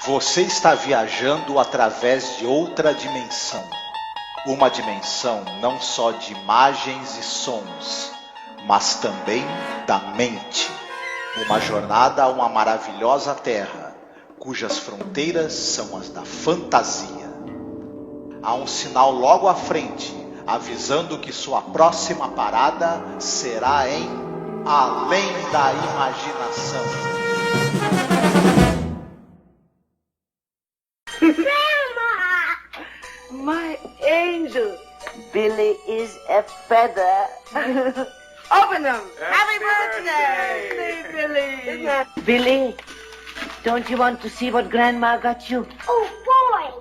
Você está viajando através de outra dimensão. Uma dimensão não só de imagens e sons, mas também da mente. Uma jornada a uma maravilhosa terra, cujas fronteiras são as da fantasia. Há um sinal logo à frente, avisando que sua próxima parada será em Além da Imaginação. Grandma! My angel! Billy is a feather. Open them! Happy birthday, Billy! Billy, don't you want to see what Grandma got you? Oh, boy!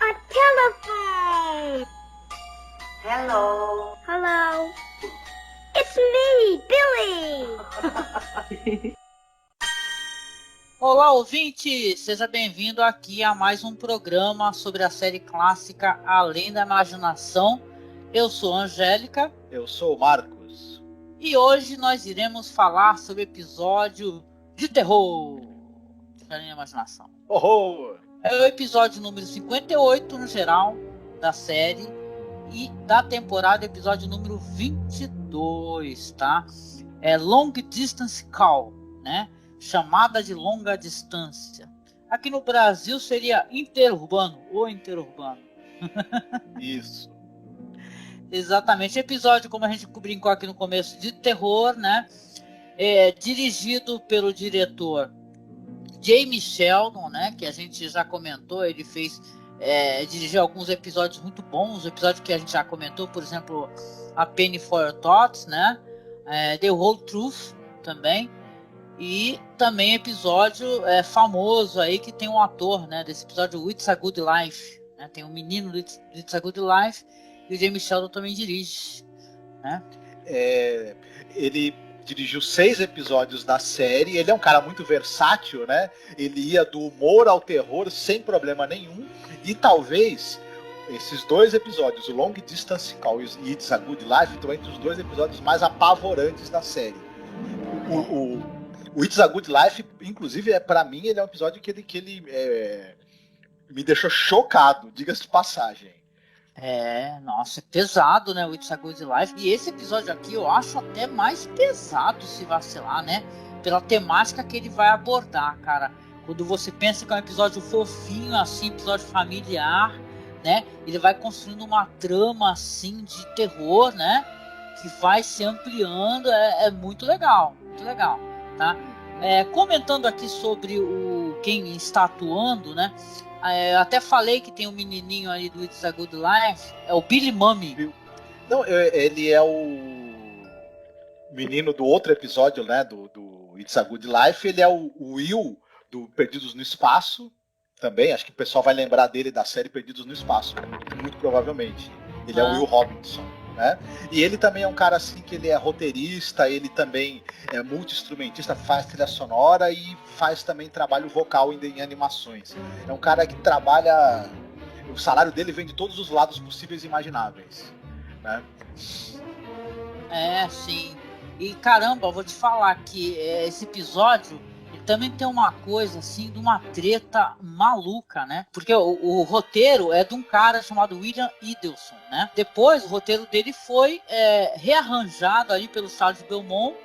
A telephone! Hello. Hello? It's me, Billy! Olá, ouvinte! Seja bem-vindo aqui a mais um programa sobre a série clássica Além da Imaginação. Eu sou a Angélica. Eu sou o Marcos. E hoje nós iremos falar sobre episódio de terror de Além da Imaginação. Horror! É o episódio número 58 no geral da série e da temporada, episódio número 22, tá? É Long Distance Call, né? Chamada de longa distância. Aqui no Brasil seria interurbano ou interurbano. Isso. Exatamente. Episódio, como a gente brincou aqui no começo, de terror, né? Dirigido pelo diretor Jamie Sheldon, né? Que a gente já comentou. Ele dirigiu alguns episódios muito bons. Episódios que a gente já comentou, por exemplo, A Penny for Your Thoughts, né? The Whole Truth também. E também episódio famoso aí que tem um ator, né, desse episódio, It's a Good Life, né, tem um menino do It's a Good Life e o Jamie Sheldon também dirige, né? Ele dirigiu 6 episódios da série. Ele é um cara muito versátil, né? Ele ia do humor ao terror sem problema nenhum. E talvez esses 2 episódios, o Long Distance Call e It's a Good Life, estão entre os 2 episódios mais apavorantes da série. O It's a Good Life, inclusive, pra mim, ele é um episódio que ele me deixou chocado, diga-se de passagem. Nossa, é pesado, né, o It's a Good Life. E esse episódio aqui eu acho até mais pesado, se vacilar, né? Pela temática que ele vai abordar, cara. Quando você pensa que é um episódio fofinho, assim, episódio familiar, né? Ele vai construindo uma trama, assim, de terror, né? Que vai se ampliando, é muito legal, tá? Comentando aqui sobre quem está atuando, né? Até falei que tem um menininho ali do It's a Good Life, é o Billy Mummy. Não, ele é o menino do outro episódio, né? Do It's a Good Life. Ele é o Will do Perdidos no Espaço. Também, acho que o pessoal vai lembrar dele da série Perdidos no Espaço, muito provavelmente. Ele é o Will Robinson, né? E ele também é um cara assim que ele é roteirista, ele também é multi-instrumentista, faz trilha sonora e faz também trabalho vocal em animações. É um cara que trabalha... O salário dele vem de todos os lados possíveis e imagináveis, né? Sim. E caramba, eu vou te falar que esse episódio também tem uma coisa assim de uma treta maluca, né? Porque o roteiro é de um cara chamado William Idleson, né? Depois o roteiro dele foi rearranjado ali pelo Charles Belmont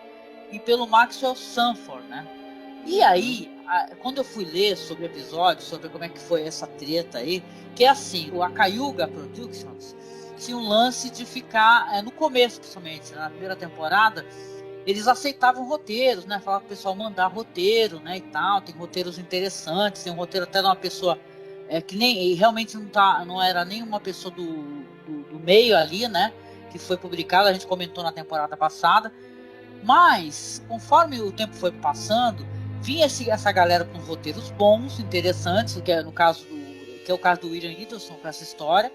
e pelo Maxwell Sanford, né? E aí, quando eu fui ler sobre o episódio, sobre como é que foi essa treta aí, que é assim, a Cayuga Productions tinha um lance de ficar, no começo principalmente, na primeira temporada, eles aceitavam roteiros, né? Falavam pro pessoal mandar roteiro, né? E tal. Tem roteiros interessantes. Tem um roteiro até de uma pessoa que nem realmente não era nenhuma pessoa do meio ali, né? Que foi publicada. A gente comentou na temporada passada. Mas, conforme o tempo foi passando, vinha essa galera com roteiros bons, interessantes, que é o caso do William Idleson com essa história.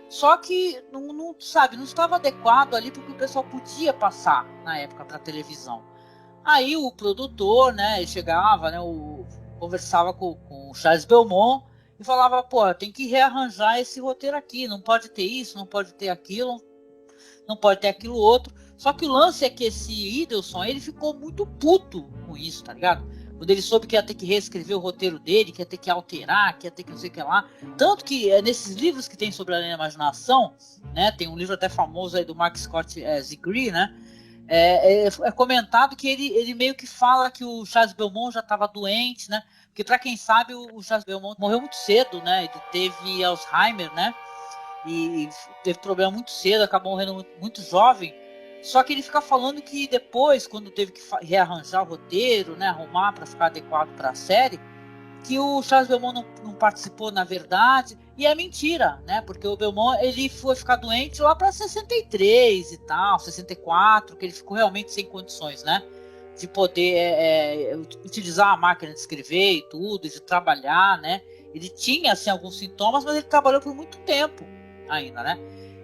Só que não estava adequado ali porque o pessoal podia passar na época para televisão. Aí o produtor, né, ele chegava, né, conversava com o Charles Belmont e falava, pô, tem que rearranjar esse roteiro aqui, não pode ter isso, não pode ter aquilo, não pode ter aquilo outro. Só que o lance é que esse Idelson, ele ficou muito puto com isso, tá ligado? Quando ele soube que ia ter que reescrever o roteiro dele, que ia ter que alterar, que ia ter que não sei o que lá. Tanto que nesses livros que tem sobre a imaginação, né, tem um livro até famoso aí do Mark Scott Zigri, né, é comentado que ele meio que fala que o Charles Beaumont já estava doente, né, porque pra quem sabe o Charles Beaumont morreu muito cedo, né, ele teve Alzheimer, né, e teve problema muito cedo, acabou morrendo muito jovem. Só que ele fica falando que depois, quando teve que rearranjar o roteiro, né, arrumar para ficar adequado para a série, que o Charles Beaumont não participou na verdade, e é mentira, né, porque o Beaumont ele foi ficar doente lá para 63 e tal, 64, que ele ficou realmente sem condições, né, de poder utilizar a máquina de escrever e tudo, de trabalhar, né. Ele tinha assim alguns sintomas, mas ele trabalhou por muito tempo ainda, né.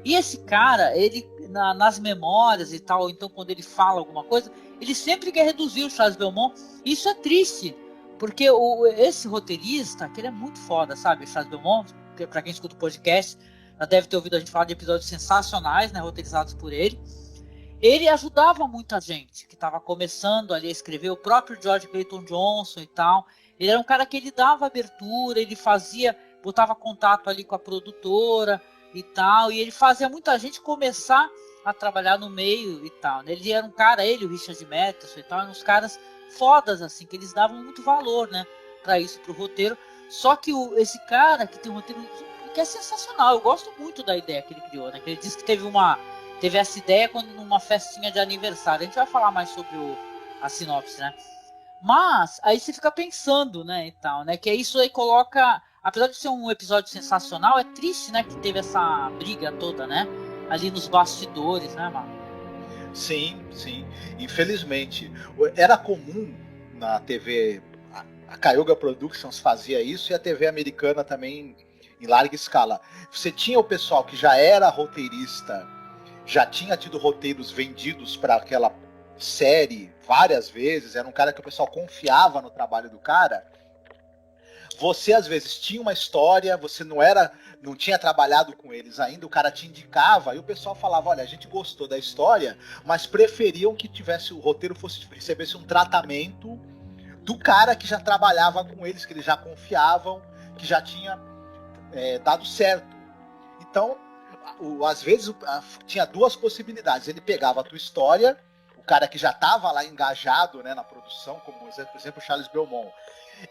E esse cara, ele nas memórias e tal, então quando ele fala alguma coisa, ele sempre quer reduzir o Charles Beaumont. Isso é triste, porque esse roteirista, que ele é muito foda, sabe, Charles Beaumont, que pra quem escuta o podcast, já deve ter ouvido a gente falar de episódios sensacionais, né, roteirizados por ele. Ele ajudava muita gente que estava começando ali a escrever, o próprio George Clayton Johnson e tal. Ele era um cara que ele dava abertura, ele botava contato ali com a produtora e tal, e ele fazia muita gente começar a trabalhar no meio e tal, né? Ele era um cara, o Richard Matheson e tal, eram uns caras fodas, assim, que eles davam muito valor, né, pra isso, pro roteiro. Só que esse cara que tem um roteiro que é sensacional, eu gosto muito da ideia que ele criou, né, que ele disse que teve essa ideia numa festinha de aniversário. A gente vai falar mais sobre a sinopse, né, mas aí você fica pensando, né, e tal, né, que isso aí coloca, apesar de ser um episódio sensacional, é triste, né, que teve essa briga toda, né, ali nos bastidores, né, mano? Sim, sim. Infelizmente. Era comum na TV, a Cayuga Productions fazia isso, e a TV americana também em larga escala. Você tinha o pessoal que já era roteirista, já tinha tido roteiros vendidos para aquela série várias vezes, era um cara que o pessoal confiava no trabalho do cara. Você às vezes tinha uma história, você não tinha trabalhado com eles ainda, o cara te indicava e o pessoal falava, olha, a gente gostou da história, mas preferiam que o roteiro recebesse um tratamento do cara que já trabalhava com eles, que eles já confiavam, que já tinha dado certo. Então, às vezes tinha duas possibilidades, ele pegava a tua história, o cara que já estava lá engajado, né, na produção, como por exemplo o Charles Beaumont,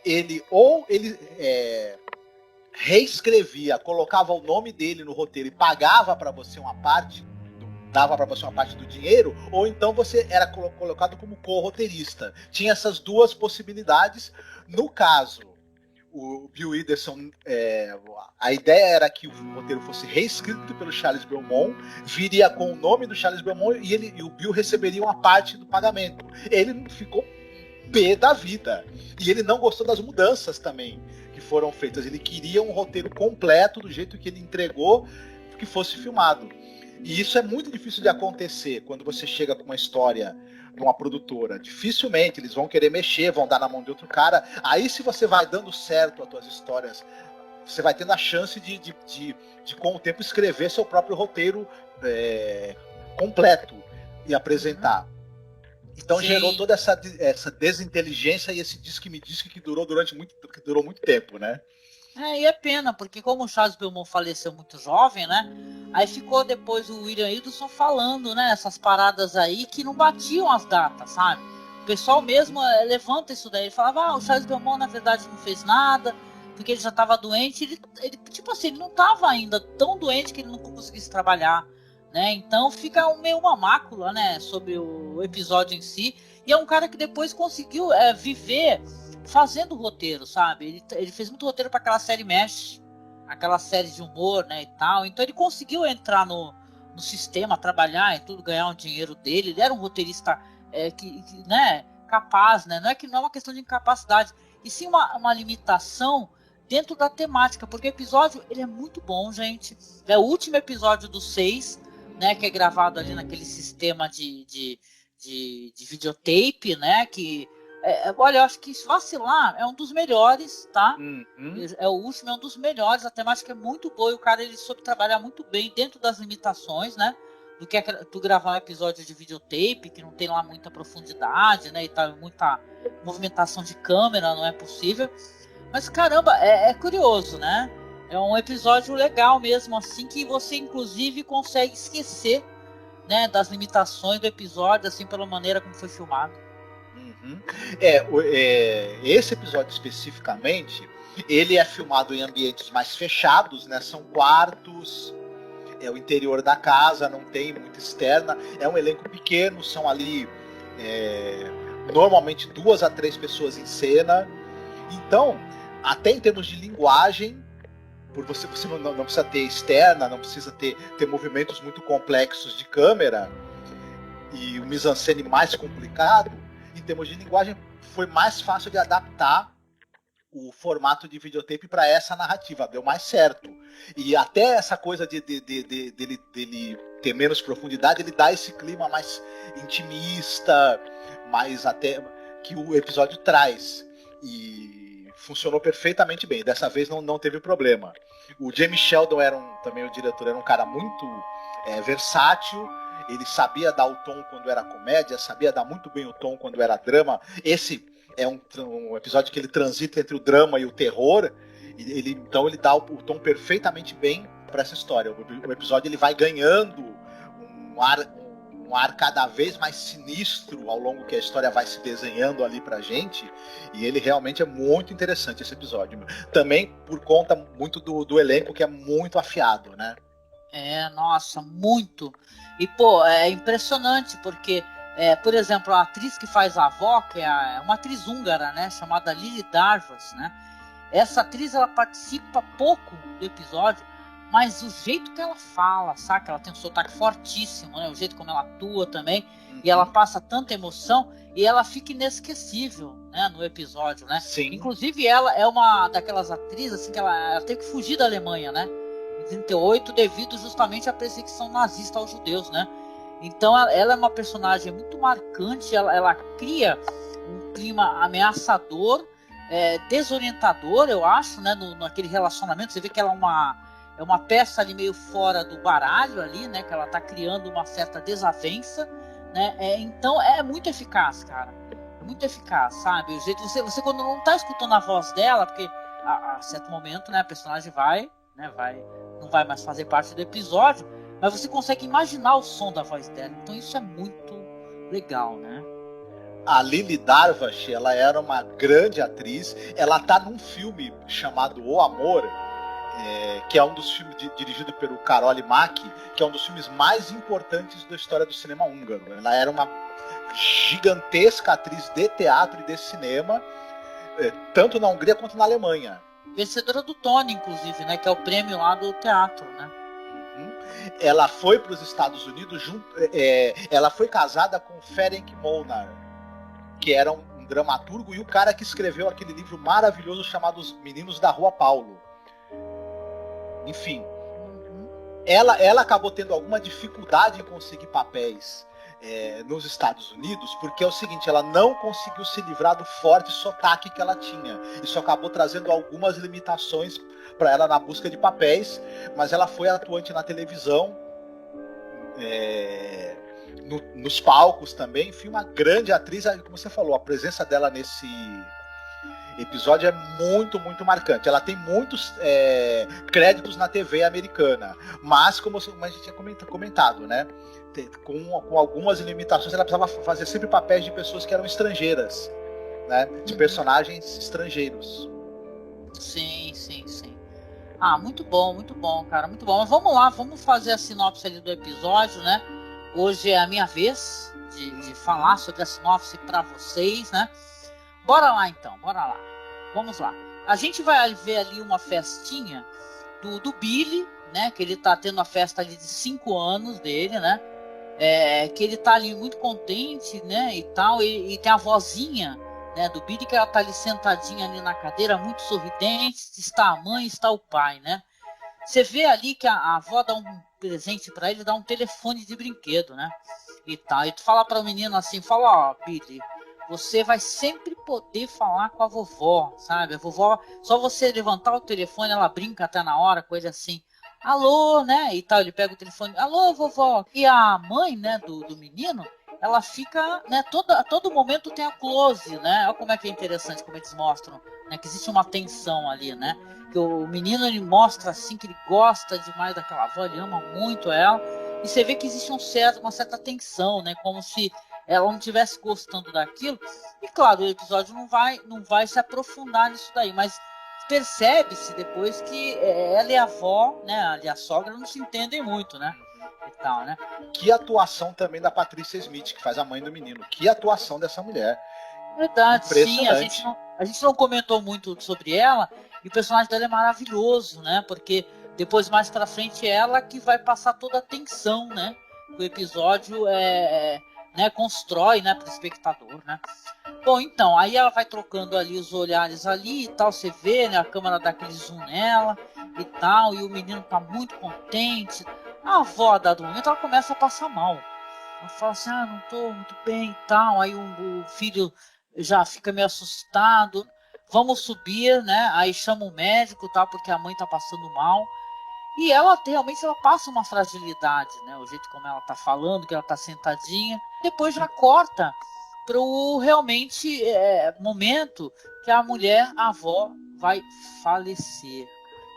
ele reescrevia, colocava o nome dele no roteiro e pagava para você uma parte, dava para você uma parte do dinheiro, ou então você era colocado como co-roteirista. Tinha essas duas possibilidades. No caso, o Bill Idelson, a ideia era que o roteiro fosse reescrito pelo Charles Beaumont, viria com o nome do Charles Beaumont e o Bill receberia uma parte do pagamento. Ele ficou pé da vida. E ele não gostou das mudanças também que foram feitas. Ele queria um roteiro completo do jeito que ele entregou, que fosse filmado. E isso é muito difícil de acontecer quando você chega com uma história de uma produtora. Dificilmente eles vão querer mexer, vão dar na mão de outro cara. Aí, se você vai dando certo as tuas histórias, você vai tendo a chance de com o tempo escrever seu próprio roteiro completo e apresentar. Então Sim. Gerou toda essa desinteligência e esse disque-me-disque que durou muito tempo, né? E é pena, porque como o Charles Beaumont faleceu muito jovem, né? Aí ficou depois o William Idelson falando, né? Essas paradas aí que não batiam as datas, sabe? O pessoal mesmo levanta isso daí. Ele falava, o Charles Beaumont na verdade não fez nada, porque ele já estava doente. Ele tipo assim, ele não estava ainda tão doente que ele não conseguisse trabalhar, né? Então fica meio uma mácula, né? Sobre o episódio em si. E é um cara que depois conseguiu viver fazendo roteiro, sabe? Ele fez muito roteiro para aquela série Mesh, aquela série de humor, né, e tal. Então ele conseguiu entrar no sistema, trabalhar e tudo, ganhar um dinheiro dele. Ele era um roteirista né, capaz, né? Não é uma questão de incapacidade, e sim uma limitação dentro da temática, porque o episódio ele é muito bom, gente. É o último episódio dos 6, né, que é gravado ali naquele sistema de videotape, né, que olha, eu acho que se vacilar é um dos melhores, tá? É o último, é um dos melhores. A temática é muito boa e o cara ele soube trabalhar muito bem dentro das limitações, né, do que tu gravar um episódio de videotape, que não tem lá muita profundidade, né? E tal, muita movimentação de câmera, não é possível. Mas caramba, é curioso, né? É um episódio legal mesmo, assim, que você inclusive consegue esquecer, né, das limitações do episódio, assim, pela maneira como foi filmado. Uhum. Esse episódio especificamente, ele é filmado em ambientes mais fechados, né? São quartos, é o interior da casa, não tem muita externa, é um elenco pequeno, são ali normalmente 2 a 3 pessoas em cena. Então, até em termos de linguagem, por você não precisa ter externa, não precisa ter movimentos muito complexos de câmera e o mise-en-scène mais complicado, em termos de linguagem foi mais fácil de adaptar o formato de videotape para essa narrativa, deu mais certo. E até essa coisa dele ter menos profundidade, ele dá esse clima mais intimista, mais até que o episódio traz. E funcionou perfeitamente bem. Dessa vez não teve problema. O Jamie Sheldon também o diretor, era um cara muito versátil. Ele sabia dar o tom quando era comédia, sabia dar muito bem o tom quando era drama. Esse é um episódio que ele transita entre o drama e o terror. Então ele dá o tom perfeitamente bem para essa história. O episódio ele vai ganhando um ar cada vez mais sinistro ao longo que a história vai se desenhando ali pra gente. E ele realmente é muito interessante, esse episódio. Também por conta muito do elenco, que é muito afiado, né? Nossa, muito. E, pô, é impressionante, porque, por exemplo, a atriz que faz a avó, que é uma atriz húngara, né, chamada Lily Darvas, né? Essa atriz, ela participa pouco do episódio, mas o jeito que ela fala, saca? Ela tem um sotaque fortíssimo, né? O jeito como ela atua também, e ela passa tanta emoção, e ela fica inesquecível, né, no episódio, né? Sim. Inclusive, ela é uma daquelas atrizes, assim, que ela teve que fugir da Alemanha, né? Em 38, devido justamente à perseguição nazista aos judeus, né? Então ela é uma personagem muito marcante, ela cria um clima ameaçador, desorientador, eu acho, né? Naquele relacionamento, você vê que ela é uma peça ali meio fora do baralho ali, né? Que ela tá criando uma certa desavença, né? Então é muito eficaz, cara. É muito eficaz, sabe? O jeito você quando não tá escutando a voz dela, porque a certo momento, né, a personagem não vai mais fazer parte do episódio, mas você consegue imaginar o som da voz dela. Então isso é muito legal, né? A Lily Darvas, ela era uma grande atriz. Ela tá num filme chamado O Amor, que é um dos filmes dirigido pelo Karoli Maki, que é um dos filmes mais importantes da história do cinema húngaro. Ela era uma gigantesca atriz de teatro e de cinema, tanto na Hungria quanto na Alemanha. Vencedora do Tony, inclusive, né? Que é o prêmio lá do teatro, né? Ela foi para os Estados Unidos ela foi casada com Ferenc Molnar, que era um dramaturgo e o cara que escreveu aquele livro maravilhoso chamado Os Meninos da Rua Paulo. Enfim, ela acabou tendo alguma dificuldade em conseguir papéis nos Estados Unidos, porque é o seguinte, ela não conseguiu se livrar do forte sotaque que ela tinha. Isso acabou trazendo algumas limitações para ela na busca de papéis, mas ela foi atuante na televisão, nos palcos também. Enfim, uma grande atriz. Como você falou, a presença dela nesse episódio é muito, muito marcante. Ela tem muitos créditos na TV americana, mas como a gente tinha comentado, né, com algumas limitações, ela precisava fazer sempre papéis de pessoas que eram estrangeiras, né, de personagens estrangeiros. Sim. Muito bom, cara, muito bom. Mas vamos lá, vamos fazer a sinopse ali do episódio, né? Hoje é a minha vez de falar sobre a sinopse para vocês, né? Bora lá então, bora lá. Vamos lá. A gente vai ver ali uma festinha do Billy, né? Que ele tá tendo a festa ali de 5 anos dele, né? Que ele tá ali muito contente, né? E tal. E tem a vozinha, né, do Billy, que ela tá ali sentadinha ali na cadeira, muito sorridente. Está a mãe, está o pai, né? Você vê ali que a avó dá um presente para ele, dá um telefone de brinquedo, né? E tal. E tu fala para o menino assim, fala, ó, Billy, você vai sempre poder falar com a vovó, sabe? A vovó, só você levantar o telefone, ela brinca até na hora, coisa assim. alô, né, e tal, ele pega o telefone, alô, vovó. E a mãe, né, do menino, ela fica, né, a todo momento tem a close, né, olha como é que é interessante, como eles mostram, né, que existe uma tensão ali, né, que o menino, ele mostra, assim, que ele gosta demais daquela avó, ele ama muito ela, e você vê que existe uma certa tensão, né, como se ela não estivesse gostando daquilo, e claro, o episódio não vai se aprofundar nisso daí, mas percebe-se depois que ela e a avó, né, e a sogra não se entendem muito, né, e tal, né. Que atuação também da Patrícia Smith, que faz a mãe do menino. Que atuação dessa mulher. Verdade, sim, a gente não comentou muito sobre ela, e o personagem dela é maravilhoso, né, porque depois mais pra frente ela que vai passar toda a tensão, né, que o episódio né, constrói, né, pro espectador, né. Bom, então, aí ela vai trocando ali os olhares ali e tal, você vê, né, a câmera dá aquele zoom nela e tal, e o menino tá muito contente. A avó, a dado momento, ela começa a passar mal. Ela fala assim, não tô muito bem e tal, aí o filho já fica meio assustado, vamos subir, né, aí chama o médico e tal, porque a mãe tá passando mal. E ela realmente passa uma fragilidade, né, o jeito como ela tá falando, que ela tá sentadinha, depois já corta pro realmente momento que a mulher, a avó, vai falecer.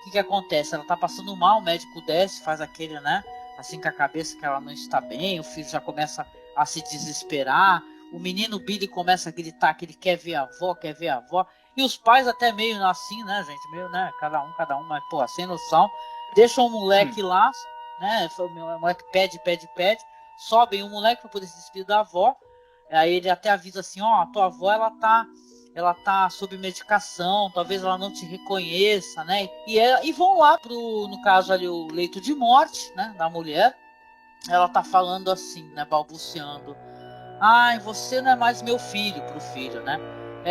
O que acontece? Ela tá passando mal, o médico desce, faz aquele, né, assim com a cabeça que ela não está bem, o filho já começa a se desesperar, o menino Billy começa a gritar que ele quer ver a avó, e os pais até meio assim, né, gente, meio, né, cada um, mas, pô, sem noção, deixam o moleque lá, né, o moleque pede, sobem o moleque para poder se despedir da avó. Aí ele até avisa assim, a tua avó ela tá sob medicação, talvez ela não te reconheça, né? E vão lá no caso ali, o leito de morte, né, da mulher. Ela tá falando assim, né, balbuciando. Ai, você não é mais meu filho, pro filho, né?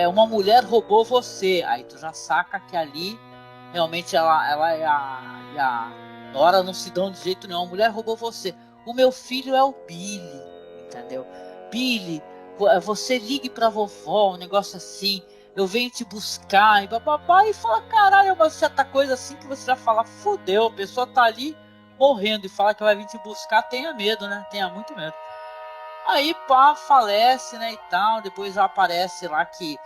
Uma mulher roubou você. Aí tu já saca que ali realmente ela e a Nora não se dão de jeito nenhum. A mulher roubou você. O meu filho é o Billy, entendeu? Billy, você ligue pra vovó, um negócio assim, eu venho te buscar, e bababá, e fala, caralho, uma certa coisa assim que você já fala, fudeu, a pessoa tá ali morrendo e fala que vai vir te buscar, tenha medo, né? Tenha muito medo. Aí, pá, falece, né, e tal, depois já aparece lá que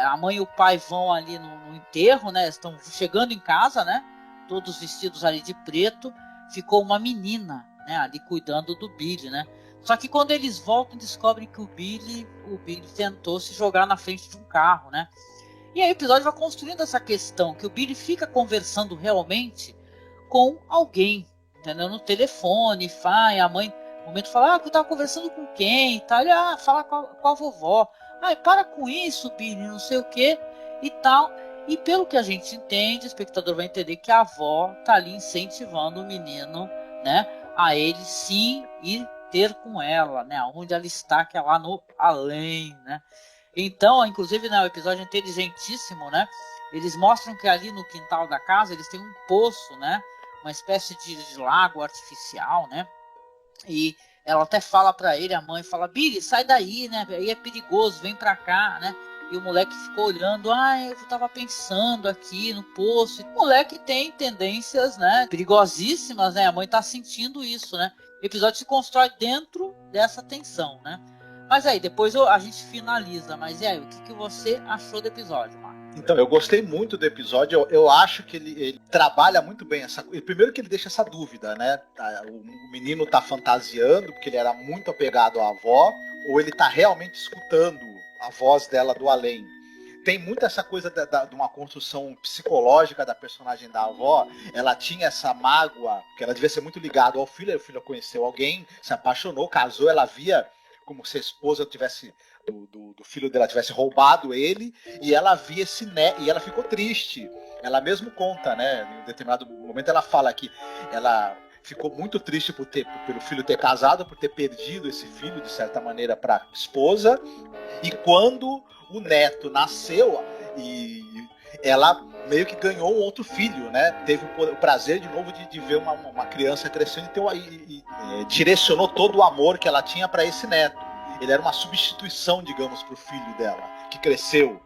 a mãe e o pai vão ali no enterro, né, estão chegando em casa, né, todos vestidos ali de preto, ficou uma menina, né, ali cuidando do Billy, né. Só que quando eles voltam, descobrem que o Billy tentou se jogar na frente de um carro, né. E aí o episódio vai construindo essa questão, que o Billy fica conversando realmente com alguém, entendeu? No telefone, a mãe, no momento fala, que eu tava conversando com quem e tal, ele, fala com a vovó. Para com isso, Billy, não sei o que e tal. E pelo que a gente entende, o espectador vai entender que a avó tá ali incentivando o menino, né, a ele sim ir ter com ela, né, onde ela está, que é lá no além, né. Então, inclusive, né, o episódio é inteligentíssimo, né, eles mostram que ali no quintal da casa eles têm um poço, né, uma espécie de lago artificial, né, e ela até fala pra ele, a mãe fala, Billy, sai daí, né, aí é perigoso, vem pra cá, né. E o moleque ficou olhando, eu tava pensando aqui no poço. O moleque tem tendências, né, perigosíssimas, né, a mãe tá sentindo isso, né. O episódio se constrói dentro dessa tensão, né. Mas aí, depois a gente finaliza, mas e aí, o que você achou do episódio, Marcos? Então, eu gostei muito do episódio, eu acho que ele trabalha muito bem essa coisa. Primeiro que ele deixa essa dúvida, né? O menino tá fantasiando, porque ele era muito apegado à avó, ou ele tá realmente escutando a voz dela do além. Tem muito essa coisa de uma construção psicológica da personagem da avó. Ela tinha essa mágoa, porque ela devia ser muito ligada ao filho, aí o filho conheceu alguém, se apaixonou, casou, ela via como se a esposa tivesse... Do filho dela tivesse roubado ele, e ela via e ela ficou triste. Ela mesmo conta, né? Em determinado momento ela fala que ela ficou muito triste pelo filho ter casado, por ter perdido esse filho, de certa maneira, para a esposa. E quando o neto nasceu, e ela meio que ganhou um outro filho, né? Teve o prazer de novo de ver uma criança crescendo, então direcionou todo o amor que ela tinha para esse neto. Ele era uma substituição, digamos, para o filho dela, que cresceu,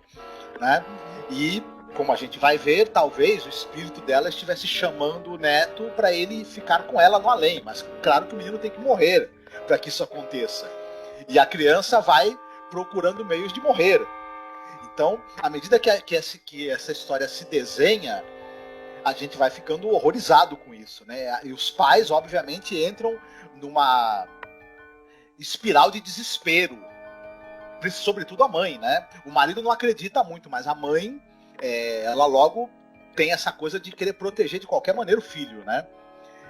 né? E como a gente vai ver, talvez o espírito dela estivesse chamando o neto para ele ficar com ela no além. Mas claro que o menino tem que morrer para que isso aconteça. E a criança vai procurando meios de morrer. Então, à medida que essa história se desenha, a gente vai ficando horrorizado com isso, né? E os pais, obviamente, entram numa espiral de desespero. Sobretudo a mãe, né? O marido não acredita muito, mas a mãe, ela logo tem essa coisa de querer proteger de qualquer maneira o filho, né?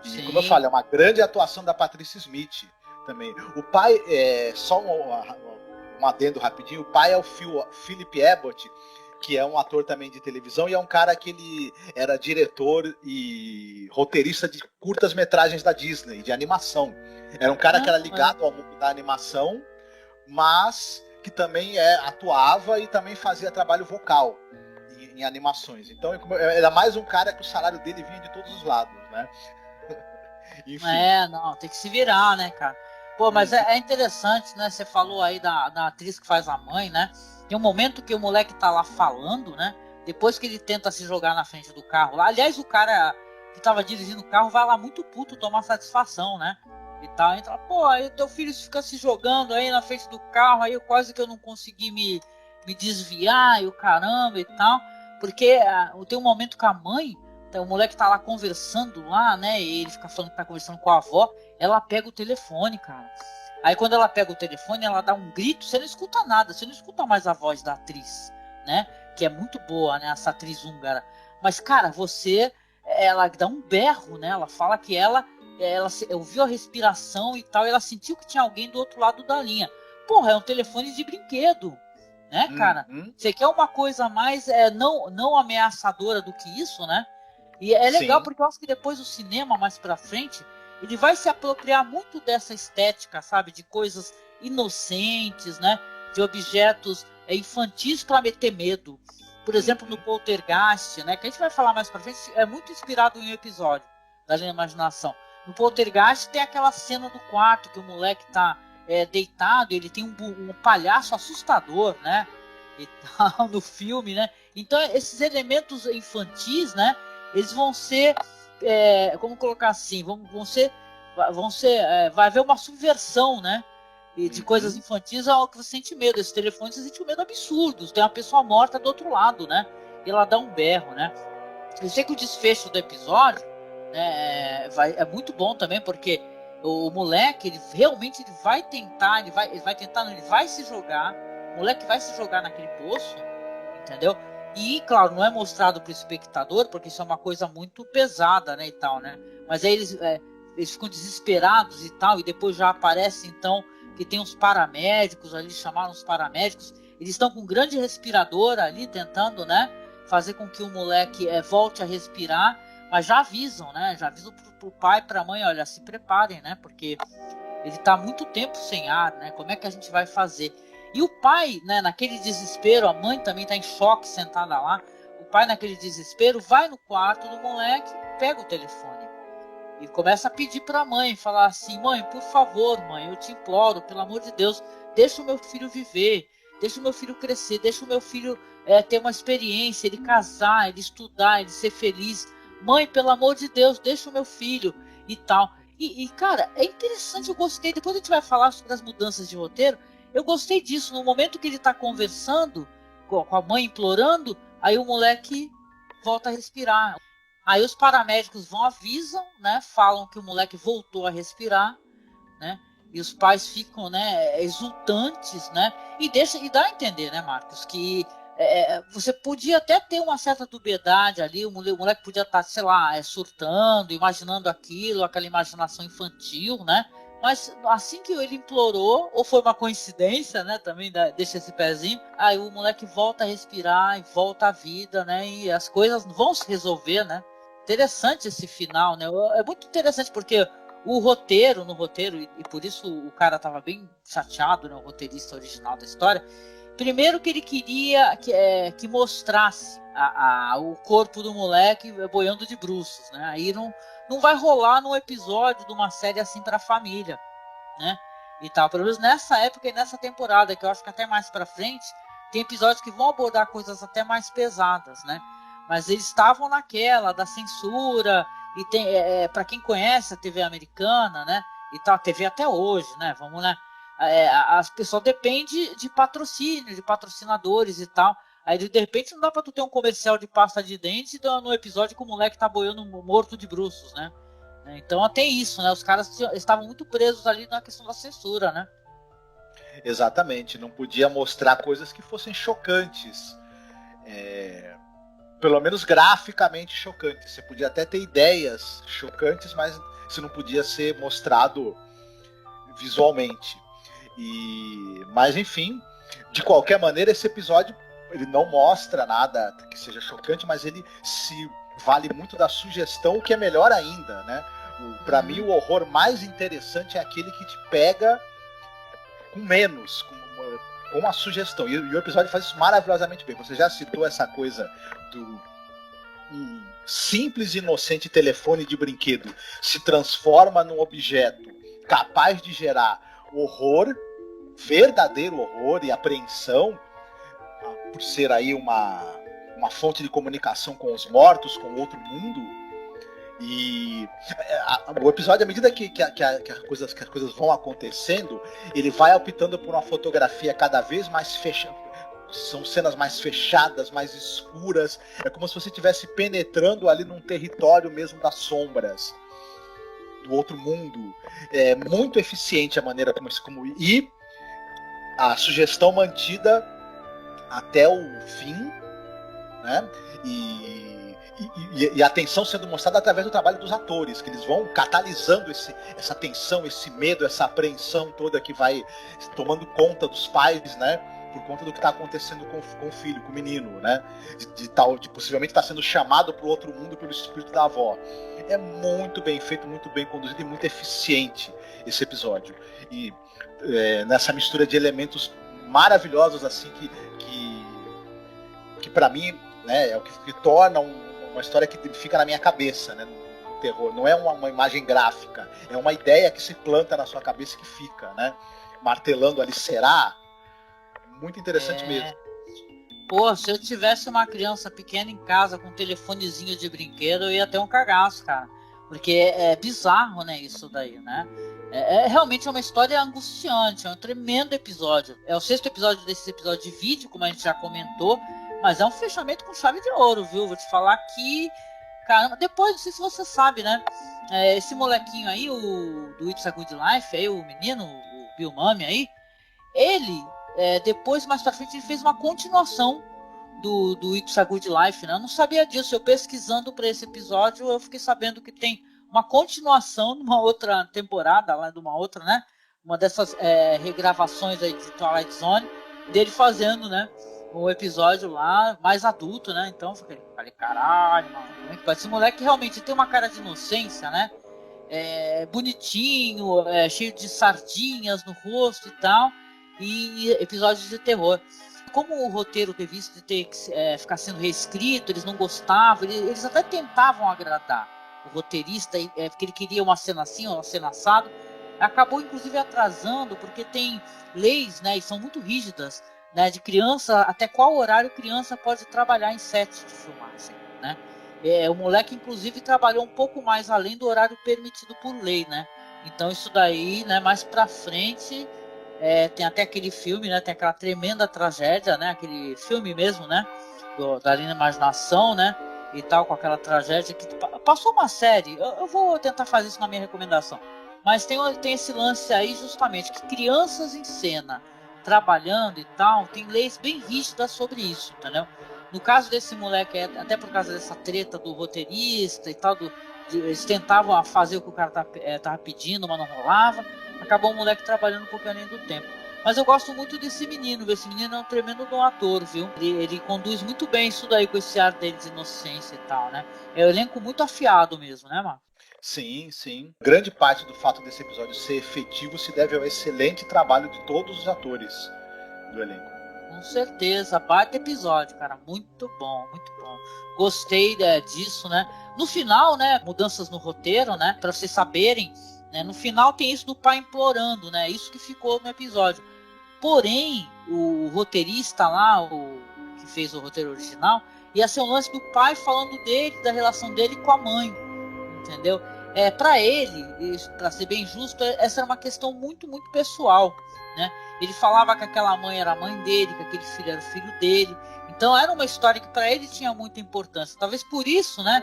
E Sim. como eu falei, é uma grande atuação da Patricia Smith também. O pai, só um adendo rapidinho, o pai é o Philip Abbott, que é um ator também de televisão e é um cara que ele era diretor e roteirista de curtas-metragens da Disney, de animação. Era um cara que era ligado ao mundo da animação, mas que também atuava e também fazia trabalho vocal em animações. Então era mais um cara que o salário dele vinha de todos os lados, né? Enfim. Não, tem que se virar, né, cara? Pô, mas é interessante, né? Você falou aí da atriz que faz a mãe, né? Tem um momento que o moleque tá lá falando, né? Depois que ele tenta se jogar na frente do carro lá. Aliás, o cara que tava dirigindo o carro vai lá muito puto tomar satisfação, né? E tal. Entra, pô, aí teu filho fica se jogando aí na frente do carro, aí quase que eu não consegui me desviar e o caramba e tal. Porque tem um momento que a mãe, o moleque tá lá conversando lá, né? E ele fica falando que tá conversando com a avó. Ela pega o telefone, cara. Aí quando ela pega o telefone, ela dá um grito, você não escuta nada, você não escuta mais a voz da atriz, né? Que é muito boa, né? Essa atriz húngara. Mas, cara, ela dá um berro, né? Ela fala que ela ouviu a respiração e tal, e ela sentiu que tinha alguém do outro lado da linha. Porra, é um telefone de brinquedo, né, cara? Você quer uma coisa mais não ameaçadora do que isso, né? E é legal porque eu acho que depois o cinema, mais pra frente, ele vai se apropriar muito dessa estética, sabe? De coisas inocentes, né? De objetos infantis para meter medo. Por exemplo, no Poltergeist, né? Que a gente vai falar mais pra frente, é muito inspirado em um episódio da Linha Imaginação. No Poltergeist tem aquela cena do quarto que o moleque tá deitado, ele tem um palhaço assustador, né? E tal, no filme, né? Então esses elementos infantis, né? Eles vão ser, como colocar assim, vai haver uma subversão, né? De coisas infantis ao que você sente medo. Esse telefone você sente um medo absurdo. Tem uma pessoa morta do outro lado, né? E ela dá um berro, né? Eu sei que o desfecho do episódio, né, é muito bom também, porque o moleque, ele realmente vai se jogar. O moleque vai se jogar naquele poço, entendeu? E, claro, não é mostrado para o espectador, porque isso é uma coisa muito pesada, né, e tal, né? Mas aí eles ficam desesperados e tal, e depois já aparece, então, que tem uns paramédicos ali, chamaram os paramédicos. Eles estão com um grande respirador ali, tentando, né, fazer com que o moleque volte a respirar, mas já avisam, né? Já avisam pro pai e pra mãe, olha, se preparem, né? Porque ele tá há muito tempo sem ar, né? Como é que a gente vai fazer? E o pai, né, naquele desespero, a mãe também tá em choque sentada lá. O pai, naquele desespero, vai no quarto do moleque, pega o telefone e começa a pedir pra mãe, falar assim: mãe, por favor, mãe, eu te imploro, pelo amor de Deus, deixa o meu filho viver, deixa o meu filho crescer, deixa o meu filho ter uma experiência, ele casar, ele estudar, ele ser feliz. Mãe, pelo amor de Deus, deixa o meu filho e tal. E cara, é interessante, eu gostei. Depois a gente vai falar sobre as mudanças de roteiro. Eu gostei disso. No momento que ele tá conversando com a mãe, implorando, aí o moleque volta a respirar. Aí os paramédicos avisam, né? Falam que o moleque voltou a respirar, né? E os pais ficam, né, exultantes, né? E dá a entender, né, Marcos, que você podia até ter uma certa dubiedade ali, o moleque podia estar, sei lá, surtando, imaginando aquilo, aquela imaginação infantil, né? Mas assim que ele implorou, ou foi uma coincidência, né? Também deixa esse pezinho, aí o moleque volta a respirar e volta à vida, né? E as coisas vão se resolver, né? Interessante esse final, né? É muito interessante porque no roteiro, e por isso o cara tava bem chateado, né? O roteirista original da história. Primeiro que ele queria que mostrasse o corpo do moleque boiando de bruços, né? Aí não vai rolar num episódio de uma série assim pra família, né? E tal, pelo menos nessa época e nessa temporada, que eu acho que até mais pra frente, tem episódios que vão abordar coisas até mais pesadas, né? Mas eles estavam naquela da censura, e tem, para quem conhece a TV americana, né? E tal, a TV até hoje, né? Vamos lá. As pessoas dependem de patrocínio, de patrocinadores e tal. Aí de repente não dá pra tu ter um comercial de pasta de dente no episódio que o moleque tá boiando morto de bruços, né? Então tem isso, né? Os caras estavam muito presos ali na questão da censura, né? Exatamente, não podia mostrar coisas que fossem chocantes. Pelo menos graficamente chocantes. Você podia até ter ideias chocantes, mas isso não podia ser mostrado visualmente. Mas enfim, de qualquer maneira, esse episódio ele não mostra nada que seja chocante, mas ele se vale muito da sugestão, o que é melhor ainda, né? Para mim, o horror mais interessante é aquele que te pega com menos, com uma sugestão. E o episódio faz isso maravilhosamente bem. Você já citou essa coisa do simples e inocente telefone de brinquedo se transforma num objeto capaz de gerar horror, verdadeiro horror e apreensão, por ser aí uma fonte de comunicação com os mortos, com outro mundo. E o episódio, à medida que as coisas vão acontecendo, ele vai optando por uma fotografia cada vez mais fechada. São cenas mais fechadas, mais escuras. É como se você estivesse penetrando ali num território mesmo das sombras, do outro mundo. É muito eficiente a maneira como e a sugestão mantida até o fim, né? E a tensão sendo mostrada através do trabalho dos atores, que eles vão catalisando essa tensão, esse medo, essa apreensão toda que vai tomando conta dos pais, né? Por conta do que está acontecendo com o filho, com o menino, né? De possivelmente estar sendo chamado para o outro mundo pelo espírito da avó. É muito bem feito, muito bem conduzido e muito eficiente esse episódio. E nessa mistura de elementos maravilhosos assim que para mim, né, é o que torna uma história que fica na minha cabeça, né, no terror. Não é uma imagem gráfica, é uma ideia que se planta na sua cabeça e que fica, né, martelando ali. Será? Muito interessante mesmo. Pô, se eu tivesse uma criança pequena em casa com um telefonezinho de brinquedo, eu ia ter um cagaço, cara. Porque é bizarro, né, isso daí, né? Realmente uma história angustiante, é um tremendo episódio. É o 6º episódio desses episódios de vídeo, como a gente já comentou, mas é um fechamento com chave de ouro, viu? Vou te falar que, caramba, depois, não sei se você sabe, né? Esse molequinho aí, do It's a Good Life, aí, o menino, o Bill Mummy aí, ele, depois, mais pra frente, ele fez uma continuação do It's a Good Life, né? Eu não sabia disso. Eu pesquisando para esse episódio, eu fiquei sabendo que tem uma continuação numa outra temporada, lá de uma outra, né? Uma dessas regravações aí de Twilight Zone, dele fazendo, né? Um episódio lá mais adulto, né? Então eu falei, caralho, mano, como é que pode? Esse moleque realmente tem uma cara de inocência, né? Bonitinho, cheio de sardinhas no rosto e tal, e episódios de terror. Como o roteiro teve visto de ter que ficar sendo reescrito, eles não gostavam, eles até tentavam agradar o roteirista, porque ele queria uma cena assim, uma cena assado. Acabou inclusive atrasando, porque tem leis, né, e são muito rígidas, né, de criança, até qual horário criança pode trabalhar em set de filmagem, né? O moleque inclusive trabalhou um pouco mais além do horário permitido por lei, né? Então isso daí, né, mais pra frente, tem até aquele filme, né, tem aquela tremenda tragédia, né, aquele filme mesmo, né, da linha Imaginação, né, e tal, com aquela tragédia que passou uma série. Eu vou tentar fazer isso na minha recomendação, mas tem esse lance aí justamente, que crianças em cena trabalhando e tal, tem leis bem rígidas sobre isso, entendeu? No caso desse moleque, até por causa dessa treta do roteirista e tal, eles tentavam fazer o que o cara tava pedindo, mas não rolava. Acabou o moleque trabalhando um pouquinho além do tempo. Mas eu gosto muito desse menino. Esse menino é um tremendo de um ator, viu? Ele conduz muito bem isso daí, com esse ar dele de inocência e tal, né? É um elenco muito afiado mesmo, né, Marcos? Sim, sim. Grande parte do fato desse episódio ser efetivo se deve ao excelente trabalho de todos os atores do elenco. Com certeza, baita episódio, cara. Muito bom, muito bom. Gostei disso, né? No final, né? Mudanças no roteiro, né? Pra vocês saberem, né? No final tem isso do pai implorando, né? Isso que ficou no episódio. Porém, o roteirista lá, o que fez o roteiro original, ia ser um lance do pai falando dele, da relação dele com a mãe, entendeu? Para ele, para ser bem justo, essa era uma questão muito, muito pessoal, né? Ele falava que aquela mãe era a mãe dele, que aquele filho era o filho dele. Então era uma história que para ele tinha muita importância. Talvez por isso, né?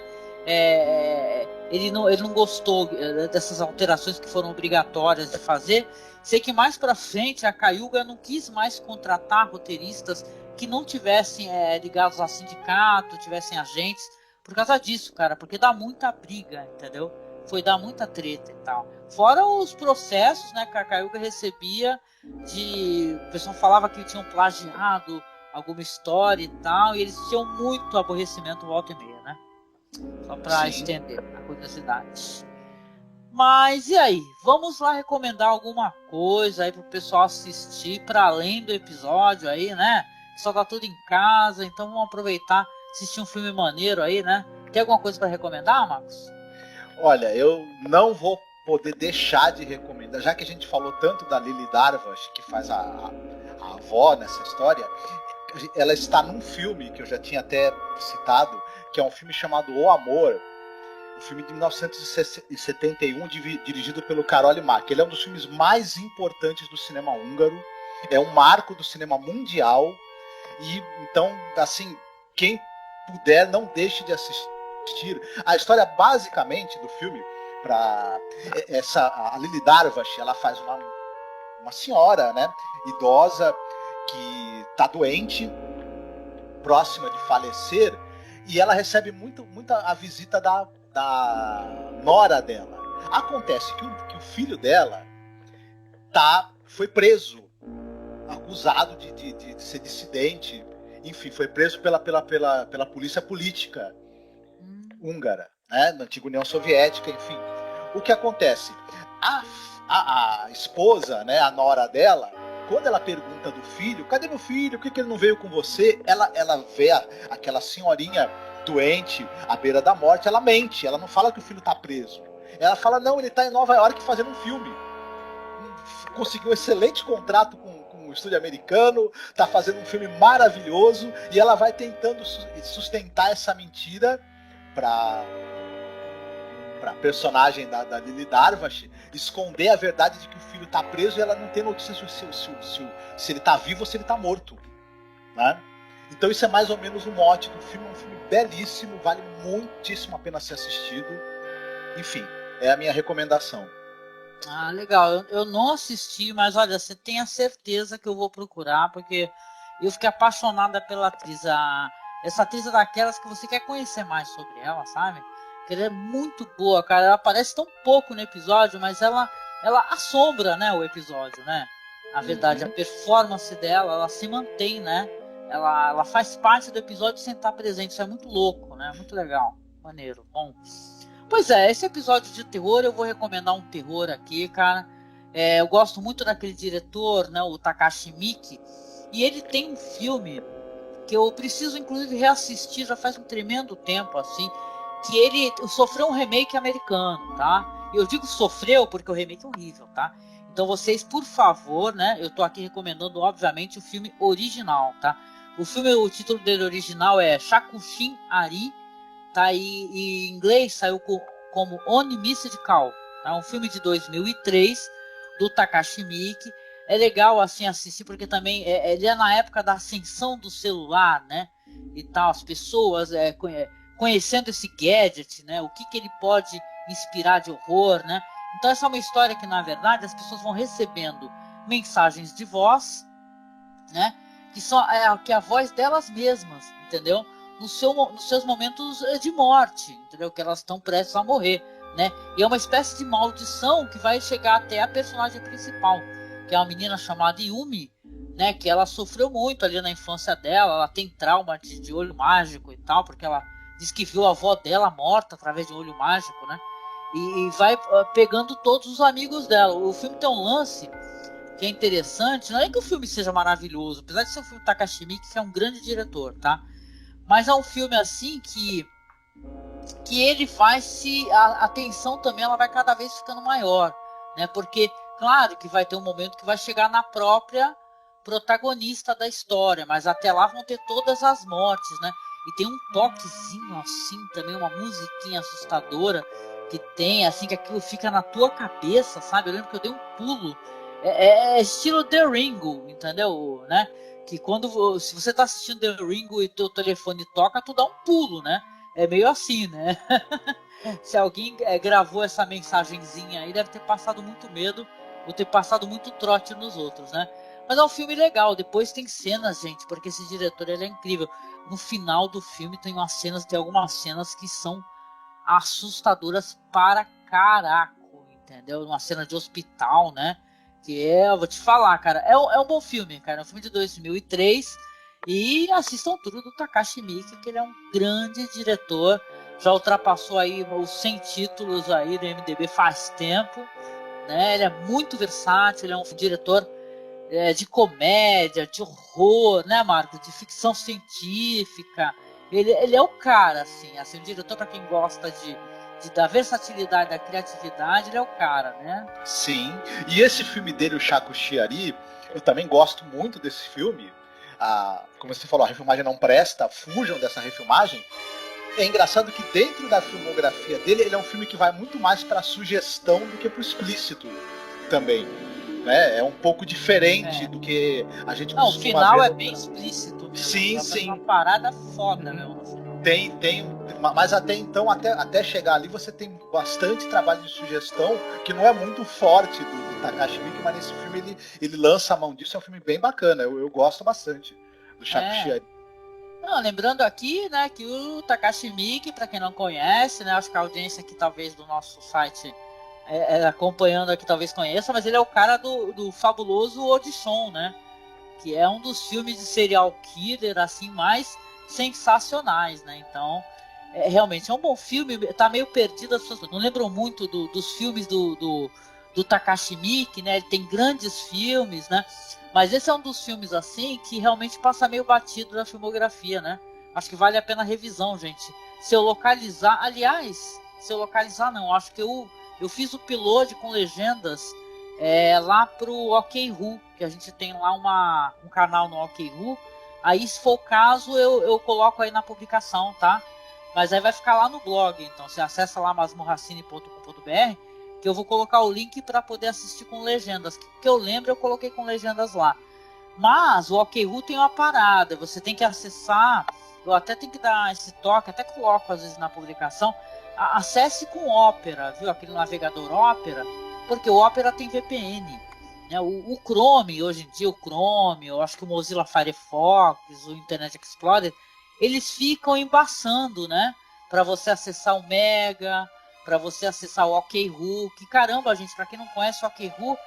Ele não gostou dessas alterações que foram obrigatórias de fazer. Sei que mais para frente a Cayuga não quis mais contratar roteiristas que não tivessem ligados a sindicato, tivessem agentes, por causa disso, cara, porque dá muita briga, entendeu? Foi dar muita treta e tal. Fora os processos, né, que a Cayuga recebia o pessoal falava que tinham plagiado alguma história e tal, e eles tinham muito aborrecimento volta e meia, né? Só pra estender a curiosidade. Mas e aí? Vamos lá recomendar alguma coisa aí pro pessoal assistir para além do episódio aí, né? Só tá tudo em casa, então vamos aproveitar, assistir um filme maneiro aí, né? Tem alguma coisa para recomendar, Marcos? Olha, eu não vou poder deixar de recomendar, já que a gente falou tanto da Lili Darvas, que faz a avó nessa história, ela está num filme que eu já tinha até citado, que é um filme chamado O Amor, um filme de 1971, dirigido pelo Károly Mark. Ele é um dos filmes mais importantes do cinema húngaro, é um marco do cinema mundial, e então, assim, quem puder, não deixe de assistir. A história, basicamente, do filme, a Lili Darvas, ela faz uma senhora, né, idosa, que está doente, próxima de falecer, e ela recebe muita a visita da nora dela. Acontece que o filho dela foi preso, acusado de ser dissidente, enfim, foi preso pela polícia política húngara, né, na antiga União Soviética, enfim. O que acontece? A esposa, né, a nora dela, quando ela pergunta do filho, cadê meu filho? Por que ele não veio com você? Ela vê aquela senhorinha doente, à beira da morte, ela mente, ela não fala que o filho está preso. Ela fala, não, ele está em Nova York fazendo um filme. Conseguiu um excelente contrato com um estúdio americano, está fazendo um filme maravilhoso, e ela vai tentando sustentar essa mentira para a personagem da Lili Darvas esconder a verdade de que o filho está preso, e ela não tem notícia se ele está vivo ou se ele está morto, né? Então isso é mais ou menos o mote do filme. É um filme belíssimo, vale muitíssimo a pena ser assistido. Enfim, é a minha recomendação. Ah, legal. Eu não assisti, mas olha, você tem a certeza que eu vou procurar, porque eu fiquei apaixonada pela atriz. Essa atriz é daquelas que você quer conhecer mais sobre ela, sabe? Porque ela é muito boa, cara. Ela aparece tão pouco no episódio, mas ela assombra, né, o episódio, né? Na verdade, a performance dela, ela se mantém, né? Ela faz parte do episódio sem estar presente. Isso é muito louco, né? Muito legal. Maneiro. Bom. Pois é, esse episódio de terror, eu vou recomendar um terror aqui, cara. Eu gosto muito daquele diretor, né? O Takashi Miike. E ele tem um filme que eu preciso, inclusive, reassistir. Já faz um tremendo tempo, assim. Que ele sofreu um remake americano, tá? E eu digo sofreu porque o remake é horrível, tá? Então vocês, por favor, né? Eu tô aqui recomendando, obviamente, o filme original, tá? O título dele original é Shakushin Ari, tá? E em inglês saiu como On Missed Call, tá? Um filme de 2003 do Takashi Miike. É legal assim assistir porque também ele é na época da ascensão do celular, né? E tal, as pessoas conhecendo esse gadget, né? O que ele pode inspirar de horror, né? Então essa é uma história que, na verdade, as pessoas vão recebendo mensagens de voz, né? Que são que é a voz delas mesmas, entendeu? Nos seus momentos de morte, entendeu? Que elas estão prestes a morrer, né? E é uma espécie de maldição que vai chegar até a personagem principal, que é uma menina chamada Yumi, né? Que ela sofreu muito ali na infância dela. Ela tem trauma de olho mágico e tal, porque ela diz que viu a avó dela morta através de um olho mágico, né? E vai pegando todos os amigos dela. O filme tem um lance que é interessante. Não é que o filme seja maravilhoso, apesar de ser um filme do Takashi Miike, que é um grande diretor, tá? Mas é um filme assim que ele faz a tensão também ela vai cada vez ficando maior, né? Porque claro que vai ter um momento que vai chegar na própria protagonista da história, mas até lá vão ter todas as mortes, né? E tem um toquezinho assim também, uma musiquinha assustadora que tem, assim, que aquilo fica na tua cabeça, sabe? Eu lembro que eu dei um pulo. É estilo The Ringo, entendeu? Né? Que se você tá assistindo The Ringo e teu telefone toca, tu dá um pulo, né? É meio assim, né? Se alguém gravou essa mensagenzinha aí, deve ter passado muito medo ou ter passado muito trote nos outros, né? Mas é um filme legal. Depois tem cenas, gente, porque esse diretor ele é incrível. No final do filme tem algumas cenas que são assustadoras para caraco, entendeu? Uma cena de hospital, né? Eu vou te falar, cara, é um bom filme, cara. É um filme de 2003 e assistam tudo do Takashi Miike, que ele é um grande diretor. Já ultrapassou aí os 100 títulos aí do MDB faz tempo, né? Ele é muito versátil, ele é um diretor de comédia, de horror, né, Marcos? De ficção científica. Ele é o cara, assim, um diretor para quem gosta da versatilidade, da criatividade, ele é o cara, né? Sim, e esse filme dele, o Shaku Shiari, eu também gosto muito desse filme. Como você falou, a refilmagem não presta, fujam dessa refilmagem. É engraçado que dentro da filmografia dele, ele é um filme que vai muito mais para sugestão do que para o explícito também. Né? É um pouco diferente do que a gente costuma ver. O final é bem explícito. Mesmo. Sim, sim. Uma parada foda, meu. Tem, mas até então, até chegar ali, você tem bastante trabalho de sugestão que não é muito forte do Takashi Miike, mas nesse filme ele lança a mão disso. É um filme bem bacana, eu gosto bastante do Shaku Shiari. Lembrando aqui, né, que o Takashi Miike, para quem não conhece, né, acho que a audiência aqui talvez do nosso site acompanhando aqui talvez conheça, mas ele é o cara do fabuloso Audition, né, que é um dos filmes de serial killer assim mais sensacionais, né? Então realmente é um bom filme. Tá meio perdido, as pessoas não lembram muito dos filmes do Takashi Miike, né? Ele tem grandes filmes, né? Mas esse é um dos filmes assim que realmente passa meio batido da filmografia, né? Acho que vale a pena a revisão, gente. Se eu localizar não, acho que eu fiz o piloto com legendas lá pro OkRu, que a gente tem lá um canal no OkRu. Aí, se for o caso, eu coloco aí na publicação, tá? Mas aí vai ficar lá no blog, então você acessa lá masmorracine.com.br, que eu vou colocar o link para poder assistir com legendas. Que eu lembro, eu coloquei com legendas lá. Mas o OkRu tem uma parada, você tem que acessar, eu até tenho que dar esse toque, até coloco às vezes na publicação, acesse com Opera, viu? Aquele navegador Opera, porque o Opera tem VPN. O Chrome, hoje em dia o Chrome, eu acho que o Mozilla Firefox, o Internet Explorer, eles ficam embaçando, né? Para você acessar o Mega, para você acessar o OkRu, que caramba, gente, para quem não conhece o OkRu,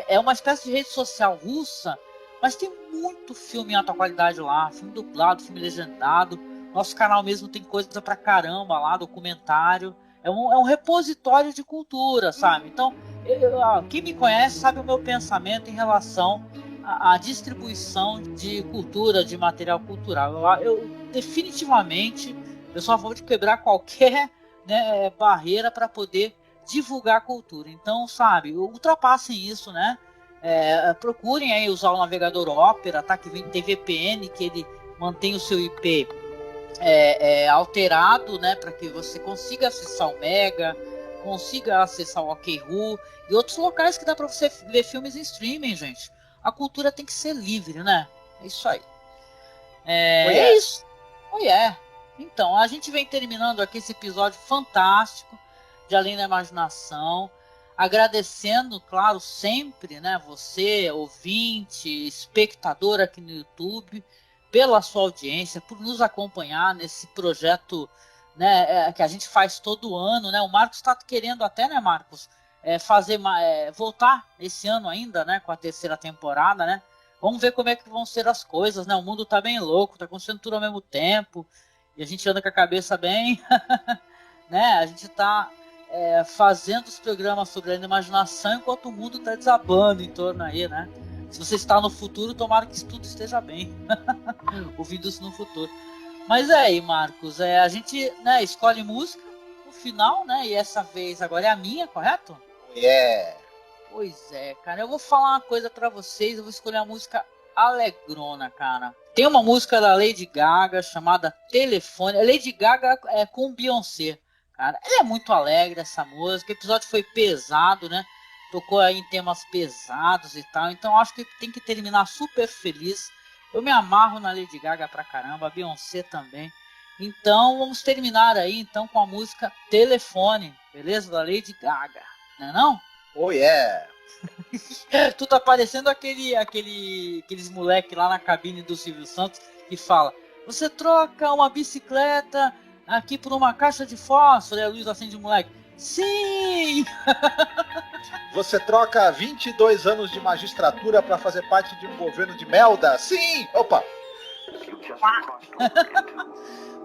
é uma espécie de rede social russa, mas tem muito filme em alta qualidade lá, filme dublado, filme legendado. Nosso canal mesmo tem coisa pra caramba lá, documentário. É um repositório de cultura, sabe? Então, quem me conhece sabe o meu pensamento em relação à distribuição de cultura, de material cultural. Eu definitivamente, eu sou a favor de quebrar qualquer barreira para poder divulgar a cultura. Então, sabe, ultrapassem isso, né? Procurem aí usar o navegador Opera, tá? Que tem VPN, que ele mantém o seu IP alterado, né, para que você consiga acessar o Mega, consiga acessar o OkRu e outros locais que dá para você ver filmes em streaming, gente. A cultura tem que ser livre, né? É isso aí. É isso. Então, a gente vem terminando aqui esse episódio fantástico de Além da Imaginação, agradecendo, claro, sempre, né, você, ouvinte, espectador aqui no YouTube, pela sua audiência, por nos acompanhar nesse projeto, né, que a gente faz todo ano, né? O Marcos está querendo até, né, Marcos, voltar esse ano ainda, né, com a terceira temporada, né? Vamos ver como é que vão ser as coisas, né? O mundo tá bem louco, tá acontecendo tudo ao mesmo tempo e a gente anda com a cabeça bem, né? A gente tá fazendo os programas sobre a imaginação enquanto o mundo tá desabando em torno aí, né? Se você está no futuro, tomara que tudo esteja bem. Ouvindo isso no futuro. Mas aí, Marcos, a gente, né, escolhe música no final, né? E essa vez agora é a minha, correto? É. Pois é, cara. Eu vou falar uma coisa pra vocês. Eu vou escolher a música alegrona, cara. Tem uma música da Lady Gaga chamada Telefone. A Lady Gaga é com Beyoncé, cara. Ela é muito alegre, essa música. O episódio foi pesado, né? Tocou aí em temas pesados e tal. Então acho que tem que terminar super feliz. Eu me amarro na Lady Gaga pra caramba. A Beyoncé também. Então vamos terminar aí então com a música Telefone, beleza? Da Lady Gaga, não é não? Oh yeah! Tu tá parecendo aqueles moleque lá na cabine do Silvio Santos que fala: você troca uma bicicleta aqui por uma caixa de fósforo. E a luz acende o moleque: sim! Você troca 22 anos de magistratura para fazer parte de um governo de merda? Sim! Opa!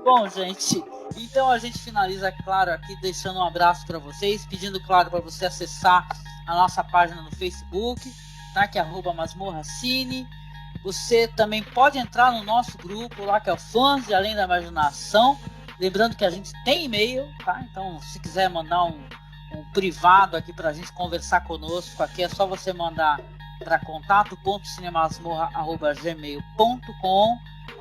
Bom, gente, então a gente finaliza, claro, aqui deixando um abraço para vocês, pedindo, claro, para você acessar a nossa página no Facebook, tá? Que é @masmorracine. Você também pode entrar no nosso grupo lá, que é o Fãs de Além da Imaginação. Lembrando que a gente tem e-mail, tá? Então, se quiser mandar um privado aqui pra gente conversar conosco, aqui é só você mandar para contato.cinemasmorra@gmail.com.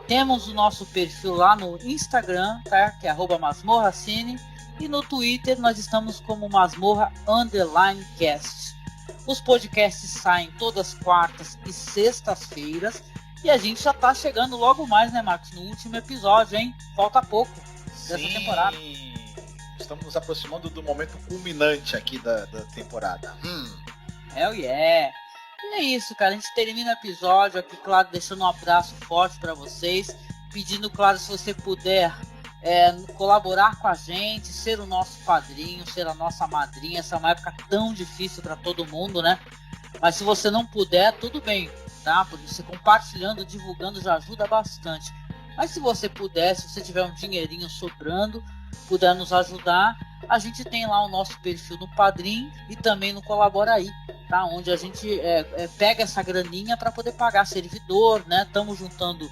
Temos o nosso perfil lá no Instagram, tá? Que é @masmorracine. E no Twitter nós estamos como masmorra_cast. Os podcasts saem todas quartas e sextas-feiras. E a gente já tá chegando logo mais, né, Marcos? No último episódio, hein? Falta pouco dessa temporada. Estamos nos aproximando do momento culminante aqui da temporada. Hell yeah! E é isso, cara. A gente termina o episódio aqui, claro, deixando um abraço forte para vocês. Pedindo, claro, se você puder colaborar com a gente, ser o nosso padrinho, ser a nossa madrinha. Essa é uma época tão difícil para todo mundo, né? Mas se você não puder, tudo bem, tá? Porque você compartilhando, divulgando já ajuda bastante. Mas se você puder, se você tiver um dinheirinho sobrando, puder nos ajudar, a gente tem lá o nosso perfil no Padrim e também no Colabora Aí, tá? Onde a gente pega essa graninha para poder pagar servidor, né? Estamos juntando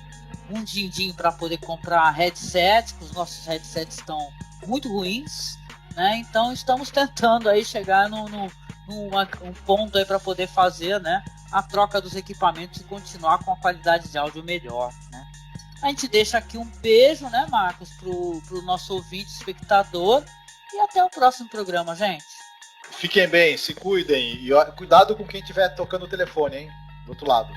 um din-din para poder comprar headset, que os nossos headsets estão muito ruins, né? Então estamos tentando aí chegar num ponto aí para poder fazer, né, a troca dos equipamentos e continuar com a qualidade de áudio melhor, né? A gente deixa aqui um beijo, né, Marcos, pro nosso ouvinte, espectador, e até o próximo programa, gente. Fiquem bem, se cuidem e cuidado com quem estiver tocando o telefone, hein? Do outro lado.